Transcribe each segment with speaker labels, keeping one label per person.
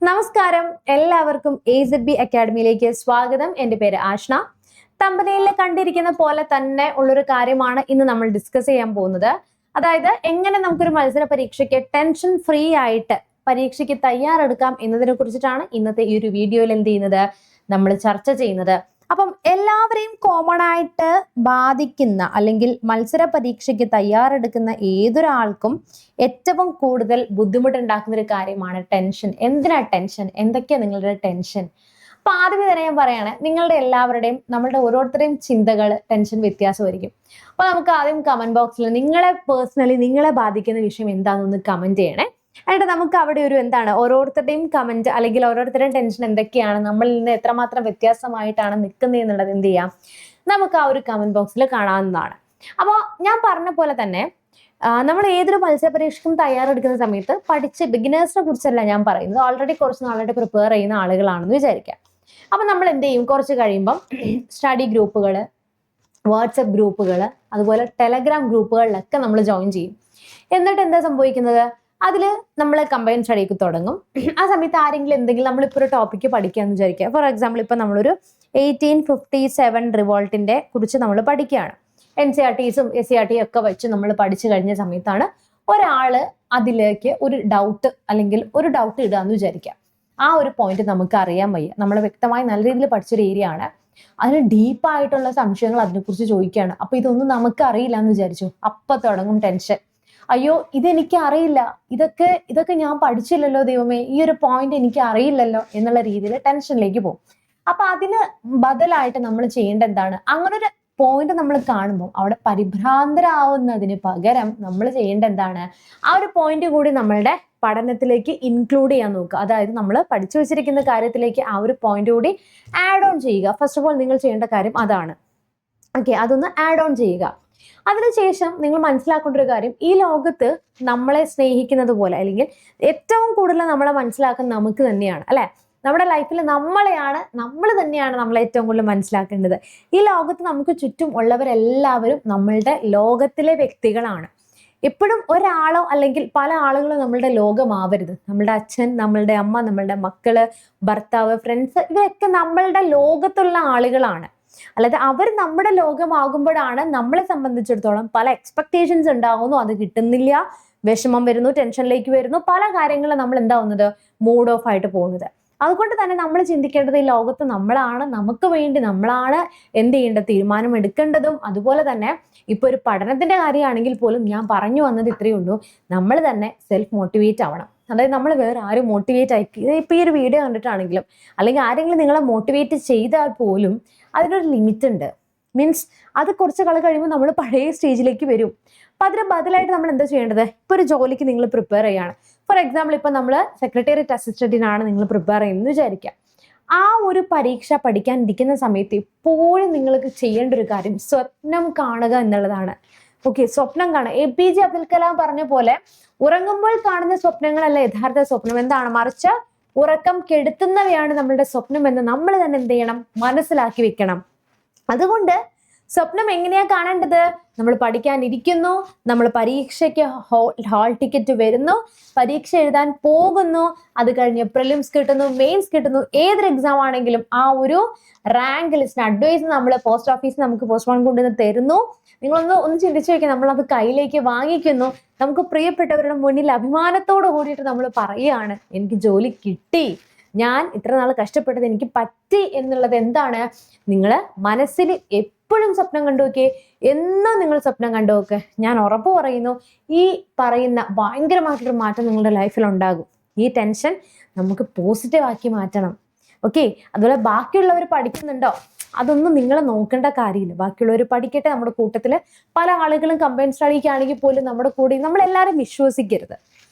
Speaker 1: നമസ്കാരം, എല്ലാവർക്കും AZB അക്കാഡമിയിലേക്ക് സ്വാഗതം. എൻ്റെ പേര് ആഷ്ന. തമ്പനയിൽ കണ്ടിരിക്കുന്ന പോലെ തന്നെ ഉള്ളൊരു കാര്യമാണ് ഇന്ന് നമ്മൾ ഡിസ്കസ് ചെയ്യാൻ പോകുന്നത്. അതായത് എങ്ങനെ നമുക്കൊരു മത്സര പരീക്ഷയ്ക്ക് ടെൻഷൻ ഫ്രീ ആയിട്ട് പരീക്ഷയ്ക്ക് തയ്യാറെടുക്കാം എന്നതിനെ കുറിച്ചിട്ടാണ് ഇന്നത്തെ ഈ ഒരു വീഡിയോയിൽ എന്ത് ചെയ്യുന്നത്, നമ്മൾ ചർച്ച ചെയ്യുന്നത്. അപ്പം എല്ലാവരെയും കോമൺ ആയിട്ട് ബാധിക്കുന്ന അല്ലെങ്കിൽ മത്സര പരീക്ഷയ്ക്ക് തയ്യാറെടുക്കുന്ന ഏതൊരാൾക്കും ഏറ്റവും കൂടുതൽ ബുദ്ധിമുട്ടുണ്ടാക്കുന്ന ഒരു കാര്യമാണ് ടെൻഷൻ. എന്തിനാ ടെൻഷൻ? എന്തൊക്കെയാ നിങ്ങളുടെ ടെൻഷൻ? അപ്പൊ ആദ്യമേ തന്നെ ഞാൻ പറയാണ്, നിങ്ങളുടെ എല്ലാവരുടെയും നമ്മളുടെ ഓരോരുത്തരുടെയും ചിന്തകൾ ടെൻഷൻ വ്യത്യാസമായിരിക്കും. അപ്പൊ നമുക്ക് ആദ്യം കമന്റ് ബോക്സിൽ നിങ്ങളെ പേഴ്സണലി നിങ്ങളെ ബാധിക്കുന്ന വിഷയം എന്താണെന്നൊന്ന് കമന്റ് ചെയ്യണേ. എന്നിട്ട് നമുക്ക് അവിടെ ഒരു ഓരോരുത്തരുടെയും കമന്റ് അല്ലെങ്കിൽ ഓരോരുത്തരുടെയും ടെൻഷൻ എന്തൊക്കെയാണ്, നമ്മളിൽ നിന്ന് എത്രമാത്രം വ്യത്യാസമായിട്ടാണ് നിൽക്കുന്നത് എന്നുള്ളത് എന്ത് ചെയ്യാം, നമുക്ക് ആ ഒരു കമന്റ് ബോക്സിൽ കാണാവുന്നതാണ്. അപ്പോൾ ഞാൻ പറഞ്ഞ പോലെ തന്നെ നമ്മൾ ഏതൊരു മത്സര പരീക്ഷയ്ക്കും തയ്യാറെടുക്കുന്ന സമയത്ത് പഠിച്ച് ബിഗിനേഴ്സിനെ കുറിച്ചല്ല ഞാൻ പറയുന്നത്, ഓൾറെഡി കുറച്ച് നാളായിട്ട് പ്രിപ്പയർ ചെയ്യുന്ന ആളുകളാണെന്ന് വിചാരിക്കാം. അപ്പം നമ്മൾ എന്ത് ചെയ്യും, കുറച്ച് കഴിയുമ്പം സ്റ്റഡി ഗ്രൂപ്പുകൾ, വാട്സപ്പ് ഗ്രൂപ്പുകൾ, അതുപോലെ ടെലഗ്രാം ഗ്രൂപ്പുകളിലൊക്കെ നമ്മൾ ജോയിൻ ചെയ്യും. എന്നിട്ട് എന്താ സംഭവിക്കുന്നത്, അതിൽ നമ്മൾ കമ്പൈൻ സ്റ്റഡിക്ക് തുടങ്ങും. ആ സമയത്ത് ആരെങ്കിലും എന്തെങ്കിലും നമ്മളിപ്പോൾ ഒരു ടോപ്പിക്ക് പഠിക്കുകയെന്ന് വിചാരിക്കുക. ഫോർ എക്സാമ്പിൾ ഇപ്പം നമ്മളൊരു 1857 റിവോൾട്ടിൻ്റെ കുറിച്ച് നമ്മൾ പഠിക്കുകയാണ്. NCERTസും SCERT ഒക്കെ വെച്ച് നമ്മൾ പഠിച്ചു കഴിഞ്ഞ സമയത്താണ് ഒരാൾ അതിലേക്ക് ഒരു ഡൗട്ട് അല്ലെങ്കിൽ ഒരു ഡൗട്ട് ഇടുക എന്ന് വിചാരിക്കുക. ആ ഒരു പോയിന്റ് നമുക്ക് അറിയാൻ വയ്യ, നമ്മൾ വ്യക്തമായി നല്ല രീതിയിൽ പഠിച്ചൊരു ഏരിയ ആണ്, അതിന് ഡീപ്പായിട്ടുള്ള സംശയങ്ങൾ അതിനെക്കുറിച്ച് ചോദിക്കുകയാണ്. അപ്പൊ ഇതൊന്നും നമുക്ക് അറിയില്ല എന്ന് വിചാരിച്ചു, അപ്പൊ തുടങ്ങും ടെൻഷൻ. അയ്യോ, ഇതെനിക്ക് അറിയില്ല, ഇതൊക്കെ ഞാൻ പഠിച്ചില്ലല്ലോ ദൈവമേ, ഈ ഒരു പോയിന്റ് എനിക്ക് അറിയില്ലല്ലോ എന്നുള്ള രീതിയിൽ ടെൻഷനിലേക്ക് പോകും. അപ്പൊ അതിന് ബദലായിട്ട് നമ്മൾ ചെയ്യേണ്ട എന്താണ്, അങ്ങനെ ഒരു പോയിന്റ് നമ്മൾ കാണുമ്പോൾ അവിടെ പരിഭ്രാന്തരാവുന്നതിന് പകരം നമ്മൾ ചെയ്യേണ്ട എന്താണ്, ആ ഒരു പോയിന്റ് കൂടി നമ്മളുടെ പഠനത്തിലേക്ക് ഇൻക്ലൂഡ് ചെയ്യാൻ നോക്കുക. അതായത് നമ്മൾ പഠിച്ചു വെച്ചിരിക്കുന്ന കാര്യത്തിലേക്ക് ആ ഒരു പോയിന്റ് കൂടി ആഡ് ഓൺ ചെയ്യുക. ഫസ്റ്റ് ഓഫ് ഓൾ നിങ്ങൾ ചെയ്യേണ്ട കാര്യം അതാണ്. ഓക്കെ, അതൊന്ന് ആഡ് ഓൺ ചെയ്യുക. അതിനുശേഷം നിങ്ങൾ മനസ്സിലാക്കേണ്ട ഒരു കാര്യം, ഈ ലോകത്ത് നമ്മളെ സ്നേഹിക്കുന്നത് പോലെ അല്ലെങ്കിൽ ഏറ്റവും കൂടുതൽ നമ്മളെ മനസ്സിലാക്കുന്നത് നമുക്ക് തന്നെയാണ്, അല്ലെ? നമ്മുടെ ലൈഫിൽ നമ്മൾ തന്നെയാണ് നമ്മളെ ഏറ്റവും കൂടുതൽ മനസ്സിലാക്കേണ്ടത്. ഈ ലോകത്ത് നമുക്ക് ചുറ്റും ഉള്ളവരെല്ലാവരും നമ്മളുടെ ലോകത്തിലെ വ്യക്തികളാണ്. എപ്പോഴും ഒരാളോ അല്ലെങ്കിൽ പല ആളുകളോ നമ്മളുടെ ലോകമാവരുത്. നമ്മളുടെ അച്ഛൻ, നമ്മളുടെ അമ്മ, നമ്മളുടെ മക്കള്, ഭർത്താവ്, ഫ്രണ്ട്സ്, ഇവരൊക്കെ നമ്മളുടെ ലോകത്തുള്ള ആളുകളാണ്. അല്ലാതെ അവർ നമ്മുടെ ലോകമാകുമ്പോഴാണ് നമ്മളെ സംബന്ധിച്ചിടത്തോളം പല എക്സ്പെക്ടേഷൻസ് ഉണ്ടാകുന്നു, അത് കിട്ടുന്നില്ല, വിഷമം വരുന്നു, ടെൻഷനിലേക്ക് വരുന്നു, പല കാര്യങ്ങളും നമ്മൾ എന്താവുന്നത്, മൂഡ് ഓഫ് ആയിട്ട് പോകുന്നത്. അതുകൊണ്ട് തന്നെ നമ്മൾ ചിന്തിക്കേണ്ടത്, ഈ ലോകത്ത് നമ്മളാണ്, നമുക്ക് വേണ്ടി നമ്മളാണ് എന്ത് ചെയ്യേണ്ടത്, തീരുമാനം എടുക്കേണ്ടതും. അതുപോലെ തന്നെ ഇപ്പൊ ഒരു പഠനത്തിന്റെ കാര്യമാണെങ്കിൽ പോലും ഞാൻ പറഞ്ഞു വന്നത് ഇത്രയേ ഉള്ളൂ, നമ്മൾ തന്നെ സെൽഫ് മോട്ടിവേറ്റ് ആവണം. അതായത് നമ്മൾ വേറെ ആരും മോട്ടിവേറ്റ് ആക്കി ഇപ്പൊ ഈ ഒരു വീഡിയോ കണ്ടിട്ടാണെങ്കിലും അല്ലെങ്കിൽ ആരെങ്കിലും നിങ്ങളെ മോട്ടിവേറ്റ് ചെയ്താൽ പോലും അതിനൊരു ലിമിറ്റ് ഉണ്ട്. മീൻസ് അത് കുറച്ച് കളി കഴിയുമ്പോൾ നമ്മൾ പഴയ സ്റ്റേജിലേക്ക് വരും. അപ്പൊ അതിന് ബദലായിട്ട് നമ്മൾ എന്താ ചെയ്യേണ്ടത്, ഇപ്പൊ ഒരു ജോലിക്ക് നിങ്ങൾ പ്രിപ്പയർ ചെയ്യാണ്. ഫോർ എക്സാമ്പിൾ ഇപ്പൊ നമ്മൾ സെക്രട്ടേറിയറ്റ് അസിസ്റ്റന്റിനാണ് നിങ്ങൾ പ്രിപ്പയർ ചെയ്യുന്നത് വിചാരിക്കാം. ആ ഒരു പരീക്ഷ പഠിക്കാനിരിക്കുന്ന സമയത്ത് എപ്പോഴും നിങ്ങൾക്ക് ചെയ്യേണ്ട ഒരു കാര്യം സ്വപ്നം കാണുക എന്നുള്ളതാണ്. ഓക്കെ, സ്വപ്നം കാണുക. APJ അബ്ദുൽ കലാം പറഞ്ഞ പോലെ ഉറങ്ങുമ്പോൾ കാണുന്ന സ്വപ്നങ്ങളല്ല യഥാർത്ഥ സ്വപ്നം, എന്താണ്, മറിച്ച് ഉറക്കം കെടുത്തുന്നവയാണ് നമ്മളുടെ സ്വപ്നം എന്ന് നമ്മൾ തന്നെ എന്ത് ചെയ്യണം, മനസ്സിലാക്കി വെക്കണം. അതുകൊണ്ട് സ്വപ്നം എങ്ങനെയാ കാണേണ്ടത്, നമ്മൾ പഠിക്കാനിരിക്കുന്നു, നമ്മൾ പരീക്ഷയ്ക്ക് ഹാൾ ടിക്കറ്റ് വരുന്നു, പരീക്ഷ എഴുതാൻ പോകുന്നു, അത് കഴിഞ്ഞ് പ്രിലിംസ് കിട്ടുന്നു, മെയിൻസ് കിട്ടുന്നു, ഏതൊരു എക്സാം ആണെങ്കിലും ആ ഒരു റാങ്ക് ലിസ്റ്റ് അഡ്വൈസ് നമ്മൾ പോസ്റ്റ് ഓഫീസിൽ നമുക്ക് പോസ്റ്റ്പോൺ കൊണ്ടുവന്ന് തരുന്നു. നിങ്ങളൊന്ന് ചിന്തിച്ചു വെക്കുക, നമ്മളത് കയ്യിലേക്ക് വാങ്ങിക്കുന്നു, നമുക്ക് പ്രിയപ്പെട്ടവരുടെ മുന്നിൽ അഭിമാനത്തോട് കൂടിയിട്ട് നമ്മൾ പറയുകയാണ്, എനിക്ക് ജോലി കിട്ടി, ഞാൻ ഇത്ര നാൾ കഷ്ടപ്പെട്ടത് എനിക്ക് പറ്റി എന്നുള്ളത്. എന്താണ്, നിങ്ങൾ മനസ്സിൽ എപ്പോഴും സ്വപ്നം കണ്ടുനോക്കേ, എന്നും നിങ്ങൾ സ്വപ്നം കണ്ടുനോക്ക്. ഞാൻ ഉറപ്പ് പറയുന്നു, ഈ പറയുന്ന ഭയങ്കരമായിട്ടൊരു മാറ്റം നിങ്ങളുടെ ലൈഫിൽ ഉണ്ടാകും. ഈ ടെൻഷൻ നമുക്ക് പോസിറ്റീവ് ആക്കി മാറ്റണം. ഓക്കെ, അതുപോലെ ബാക്കിയുള്ളവർ പഠിക്കുന്നുണ്ടോ, അതൊന്നും നിങ്ങൾ നോക്കേണ്ട കാര്യമില്ല. ബാക്കിയുള്ളവർ പഠിക്കട്ടെ. നമ്മുടെ കൂട്ടത്തിൽ പല ആളുകളും കമ്പൈൻ സ്റ്റഡിക്കാണെങ്കിൽ പോലും നമ്മുടെ കൂടെ നമ്മളെല്ലാവരും വിശ്വസിക്കരുത്.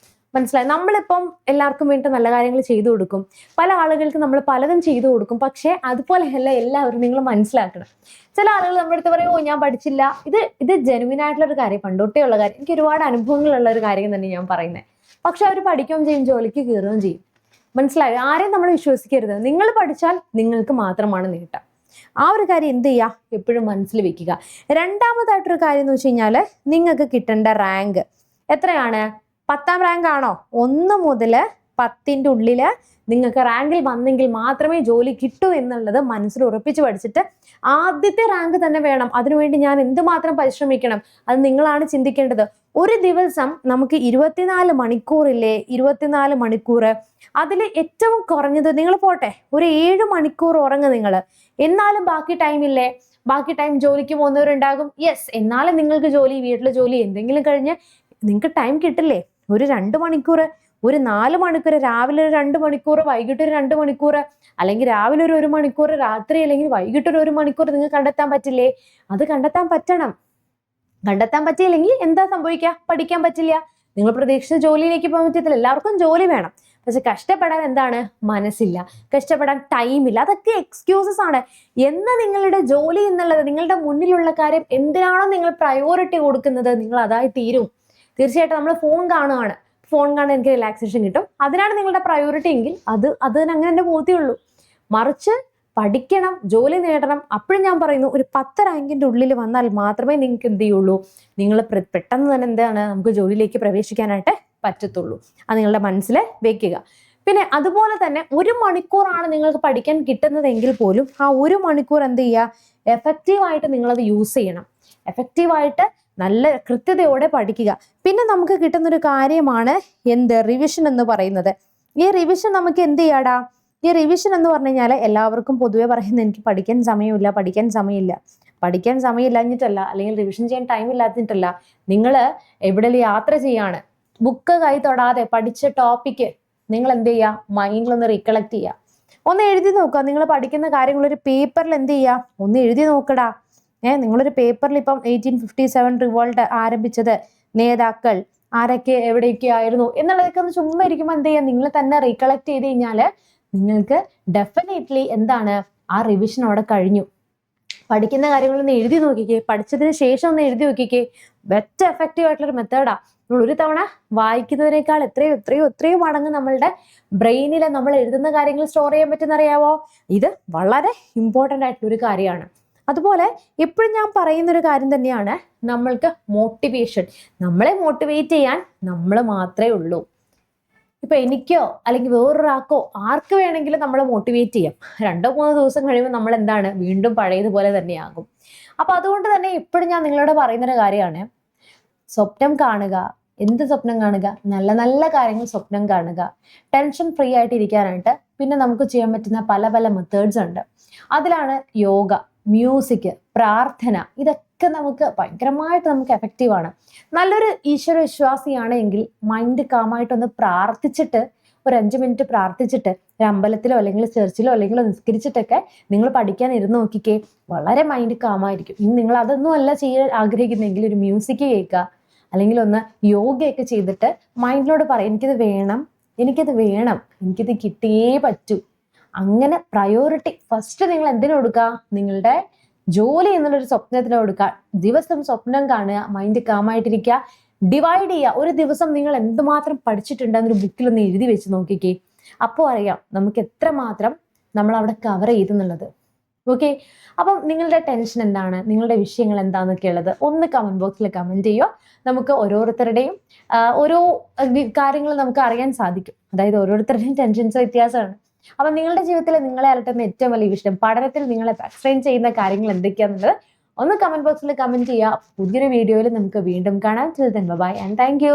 Speaker 1: മനസ്സിലായി? നമ്മളിപ്പം എല്ലാവർക്കും വേണ്ടി നല്ല കാര്യങ്ങൾ ചെയ്തു കൊടുക്കും, പല ആളുകൾക്ക് നമ്മൾ പലതും ചെയ്തു കൊടുക്കും. പക്ഷെ അതുപോലെയല്ല എല്ലാവരും, നിങ്ങൾ മനസ്സിലാക്കണം. ചില ആളുകൾ നമ്മുടെ അടുത്ത് പറയും, ഓ ഞാൻ പഠിച്ചില്ല. ഇത് ജെനുവിൻ ആയിട്ടുള്ള ഒരു കാര്യം, പണ്ടോട്ടേ ഉള്ള കാര്യം, എനിക്ക് ഒരുപാട് അനുഭവങ്ങളുള്ള ഒരു കാര്യം തന്നെ ഞാൻ പറയുന്നത്. പക്ഷെ അവർ പഠിക്കുകയും ചെയ്യും, ജോലിക്ക് കയറുകയും ചെയ്യും. മനസ്സിലായി? ആരെയും നമ്മൾ വിശ്വസിക്കരുത്. നിങ്ങൾ പഠിച്ചാൽ നിങ്ങൾക്ക് മാത്രമാണ് നേട്ടം. ആ ഒരു കാര്യം എന്ത് ചെയ്യുക, എപ്പോഴും മനസ്സിൽ വെക്കുക. രണ്ടാമതായിട്ടൊരു കാര്യം എന്ന് വെച്ച് കഴിഞ്ഞാൽ, നിങ്ങൾക്ക് കിട്ടേണ്ട റാങ്ക് എത്രയാണ്? 10ാം റാങ്ക് ആണോ? 1 മുതൽ 10ന്റെ ഉള്ളിൽ നിങ്ങൾക്ക് റാങ്കിൽ വന്നെങ്കിൽ മാത്രമേ ജോലി കിട്ടൂ എന്നുള്ളത് മനസ്സിൽ ഉറപ്പിച്ച് പഠിച്ചിട്ട് ആദ്യത്തെ റാങ്ക് തന്നെ വേണം. അതിനുവേണ്ടി ഞാൻ എന്തുമാത്രം പരിശ്രമിക്കണം, അത് നിങ്ങളാണ് ചിന്തിക്കേണ്ടത്. ഒരു ദിവസം നമുക്ക് 24 മണിക്കൂറില്ലേ, 24 മണിക്കൂർ, അതിൽ ഏറ്റവും കുറഞ്ഞത് നിങ്ങൾ പോട്ടെ ഒരു 7 മണിക്കൂർ ഉറങ്ങുക നിങ്ങൾ. എന്നാലും ബാക്കി ടൈമില്ലേ, ബാക്കി ടൈം ജോലിക്ക് പോകുന്നവരുണ്ടാകും. യെസ്, എന്നാലും നിങ്ങൾക്ക് ജോലി, വീട്ടിലെ ജോലി എന്തെങ്കിലും കഴിഞ്ഞ് നിങ്ങൾക്ക് ടൈം കിട്ടില്ലേ? ഒരു 2 മണിക്കൂർ, ഒരു 4 മണിക്കൂർ, രാവിലെ ഒരു 2 മണിക്കൂർ, വൈകിട്ട് ഒരു 2 മണിക്കൂർ, അല്ലെങ്കിൽ രാവിലെ ഒരു 1 മണിക്കൂർ, രാത്രി അല്ലെങ്കിൽ വൈകിട്ട് ഒരു 1 മണിക്കൂർ നിങ്ങൾക്ക് കണ്ടെത്താൻ പറ്റില്ലേ? അത് കണ്ടെത്താൻ പറ്റണം. കണ്ടെത്താൻ പറ്റിയില്ലെങ്കിൽ എന്താ സംഭവിക്കുക? പഠിക്കാൻ പറ്റില്ല, നിങ്ങൾ പ്രതീക്ഷിച്ച ജോലിയിലേക്ക് പോകാൻ പറ്റത്തില്ല. എല്ലാവർക്കും ജോലി വേണം, പക്ഷെ കഷ്ടപ്പെടാൻ എന്താണ് മനസ്സില്ല, കഷ്ടപ്പെടാൻ ടൈമില്ല. അതൊക്കെ എക്സ്ക്യൂസസ് ആണ്. എന്ന് നിങ്ങളുടെ ജോലി എന്നുള്ളത്, നിങ്ങളുടെ മുന്നിലുള്ള കാര്യം എന്തിനാണോ നിങ്ങൾ പ്രയോറിറ്റി കൊടുക്കുന്നത്, നിങ്ങൾ അതായി തീരും. തീർച്ചയായിട്ടും നമ്മൾ ഫോൺ കാണുകയാണ്, ഫോൺ കാണാൻ എനിക്ക് റിലാക്സേഷൻ കിട്ടും, അതിനാണ് നിങ്ങളുടെ പ്രയോറിറ്റി എങ്കിൽ അത് അങ്ങനെ തന്നെ പോകത്തുള്ളൂ. മറിച്ച് പഠിക്കണം, ജോലി നേടണം. അപ്പോഴും ഞാൻ പറയുന്നു, ഒരു 10 റാങ്കിന്റെ ഉള്ളിൽ വന്നാൽ മാത്രമേ നിങ്ങൾക്ക് എന്ത് ചെയ്യുള്ളൂ, നിങ്ങൾ പെട്ടെന്ന് തന്നെ എന്താണ് നമുക്ക് ജോലിയിലേക്ക് പ്രവേശിക്കാനായിട്ട് പറ്റത്തുള്ളൂ. അത് നിങ്ങളുടെ മനസ്സിൽ വെക്കുക. പിന്നെ അതുപോലെ തന്നെ 1 മണിക്കൂറാണ് നിങ്ങൾക്ക് പഠിക്കാൻ കിട്ടുന്നതെങ്കിൽ പോലും ആ 1 മണിക്കൂർ എന്ത് ചെയ്യുക, എഫക്റ്റീവായിട്ട് നിങ്ങളത് യൂസ് ചെയ്യണം. എഫക്റ്റീവായിട്ട് നല്ല കൃത്യതയോടെ പഠിക്കുക. പിന്നെ നമുക്ക് കിട്ടുന്നൊരു കാര്യമാണ് റിവിഷൻ എന്ന് പറയുന്നത്. ഈ റിവിഷൻ നമുക്ക് എന്ത് ചെയ്യാടാ, ഈ റിവിഷൻ എന്ന് പറഞ്ഞു കഴിഞ്ഞാൽ എല്ലാവർക്കും പൊതുവെ പറയുന്നത് എനിക്ക് പഠിക്കാൻ സമയമില്ല. പഠിക്കാൻ സമയമില്ലാഞ്ഞിട്ടല്ല, അല്ലെങ്കിൽ റിവിഷൻ ചെയ്യാൻ ടൈം ഇല്ലാഞ്ഞിട്ടല്ല. നിങ്ങൾ എവിടെയെങ്കിലും യാത്ര ചെയ്യാണ്, ബുക്ക് കൈ തൊടാതെ പഠിച്ച ടോപ്പിക്ക് നിങ്ങൾ എന്ത് ചെയ്യുക, മൈൻഡിലൊന്ന് റീകളക്ട് ചെയ്യുക, ഒന്ന് എഴുതി നോക്കുക. നിങ്ങൾ പഠിക്കുന്ന കാര്യങ്ങൾ ഒരു പേപ്പറിൽ എന്ത് ചെയ്യുക, ഒന്ന് എഴുതി നോക്കടാ. നിങ്ങളൊരു പേപ്പറിൽ ഇപ്പം 1857 റിവോൾട്ട് ആരംഭിച്ചത് നേതാക്കൾ ആരൊക്കെ എവിടെയൊക്കെ ആയിരുന്നു എന്നുള്ളതൊക്കെ ഒന്ന് ചുമ്മാ ഇരിക്കുമ്പോൾ എന്ത് ചെയ്യുക, നിങ്ങൾ തന്നെ റീകളക്ട് ചെയ്ത് കഴിഞ്ഞാൽ നിങ്ങൾക്ക് ഡെഫിനറ്റ്ലി എന്താണ് ആ റിവിഷൻ അവിടെ കഴിഞ്ഞു. പഠിക്കുന്ന കാര്യങ്ങളൊന്ന് എഴുതി നോക്കിക്കേ, പഠിച്ചതിന് ശേഷം ഒന്ന് എഴുതി നോക്കിക്കേ. ബെസ്റ്റ് എഫക്റ്റീവ് ആയിട്ടുള്ളൊരു മെത്തേഡാ. നമ്മൾ ഒരു തവണ വായിക്കുന്നതിനേക്കാൾ എത്രയോ മടങ്ങ് നമ്മളുടെ ബ്രെയിനിൽ നമ്മൾ എഴുതുന്ന കാര്യങ്ങൾ സ്റ്റോർ ചെയ്യാൻ പറ്റുന്നറിയാവോ? ഇത് വളരെ ഇമ്പോർട്ടൻ്റ് ആയിട്ടുള്ളൊരു കാര്യമാണ്. അതുപോലെ എപ്പോഴും ഞാൻ പറയുന്നൊരു കാര്യം തന്നെയാണ്, നമ്മൾക്ക് മോട്ടിവേഷൻ. നമ്മളെ മോട്ടിവേറ്റ് ചെയ്യാൻ നമ്മൾ മാത്രമേ ഉള്ളൂ. ഇപ്പൊ എനിക്കോ അല്ലെങ്കിൽ വേറൊരാൾക്കോ ആർക്ക് വേണമെങ്കിലും നമ്മളെ മോട്ടിവേറ്റ് ചെയ്യാം. 2-3 ദിവസം കഴിയുമ്പോൾ നമ്മൾ എന്താണ് വീണ്ടും പഴയതുപോലെ തന്നെയാകും. അപ്പൊ അതുകൊണ്ട് തന്നെ എപ്പോഴും ഞാൻ നിങ്ങളോട് പറയുന്നൊരു കാര്യമാണ്, സ്വപ്നം കാണുക. എന്ത് സ്വപ്നം കാണുക? നല്ല നല്ല കാര്യങ്ങൾ സ്വപ്നം കാണുക. ടെൻഷൻ ഫ്രീ ആയിട്ട് ഇരിക്കാനായിട്ട് പിന്നെ നമുക്ക് ചെയ്യാൻ പറ്റുന്ന പല മെത്തേഡ്സ് ഉണ്ട്. അതിലാണ് യോഗ, മ്യൂസിക്, പ്രാർത്ഥന. ഇതൊക്കെ നമുക്ക് ഭയങ്കരമായിട്ട് നമുക്ക് എഫക്റ്റീവാണ്. നല്ലൊരു ഈശ്വര വിശ്വാസിയാണ് എങ്കിൽ മൈൻഡ് കാമായിട്ടൊന്ന് പ്രാർത്ഥിച്ചിട്ട്, ഒരു 5 മിനിറ്റ് പ്രാർത്ഥിച്ചിട്ട്, ഒരു അമ്പലത്തിലോ അല്ലെങ്കിൽ ചർച്ചിലോ അല്ലെങ്കിൽ നിസ്കരിച്ചിട്ടൊക്കെ നിങ്ങൾ പഠിക്കാൻ ഇരുന്ന് നോക്കിക്കേ, വളരെ മൈൻഡ് കാമായിരിക്കും. ഇനി നിങ്ങൾ അതൊന്നും അല്ല ചെയ്യാൻ ആഗ്രഹിക്കുന്നെങ്കിൽ ഒരു മ്യൂസിക് കേൾക്കുക, അല്ലെങ്കിൽ ഒന്ന് യോഗയൊക്കെ ചെയ്തിട്ട് മൈൻഡിനോട് പറയും, എനിക്കിത് വേണം, എനിക്കിത് കിട്ടിയേ പറ്റൂ. അങ്ങനെ പ്രയോറിറ്റി ഫസ്റ്റ് നിങ്ങൾ എന്തിനു കൊടുക്കുക, നിങ്ങളുടെ ജോലി എന്നുള്ളൊരു സ്വപ്നത്തിന് കൊടുക്കുക. ദിവസം സ്വപ്നം കാണുക, മൈൻഡ് കാമായിട്ടിരിക്കുക, ഡിവൈഡ് ചെയ്യുക. ഒരു ദിവസം നിങ്ങൾ എന്തുമാത്രം പഠിച്ചിട്ടുണ്ട് എന്നൊരു ബുക്കിലൊന്ന് എഴുതി വെച്ച് നോക്കിക്കേ. അപ്പോൾ അറിയാം നമുക്ക് എത്രമാത്രം നമ്മൾ അവിടെ കവർ ചെയ്തെന്നുള്ളത്. ഓക്കെ, അപ്പം നിങ്ങളുടെ ടെൻഷൻ എന്താണ്, നിങ്ങളുടെ വിഷയങ്ങൾ എന്താണെന്നൊക്കെ ഉള്ളത് ഒന്ന് കമന്റ് ബോക്സിൽ കമന്റ് ചെയ്യുക. നമുക്ക് ഓരോരുത്തരുടെയും ഓരോ കാര്യങ്ങൾ നമുക്ക് അറിയാൻ സാധിക്കും. അതായത് ഓരോരുത്തരുടെയും ടെൻഷൻസ് വ്യത്യാസമാണ്. അപ്പൊ നിങ്ങളുടെ ജീവിതത്തിൽ നിങ്ങളെ അലട്ടുന്ന ഏറ്റവും വലിയ വിഷയം, പഠനത്തിൽ നിങ്ങളെ എക്സ്പ്ലെയിൻ ചെയ്യുന്ന കാര്യങ്ങൾ എന്തൊക്കെയാണെന്നുള്ളത് ഒന്ന് കമന്റ് ബോക്സിൽ കമന്റ് ചെയ്യുക. പുതിയൊരു വീഡിയോയിൽ നമുക്ക് വീണ്ടും കാണാം. Bye and thank U.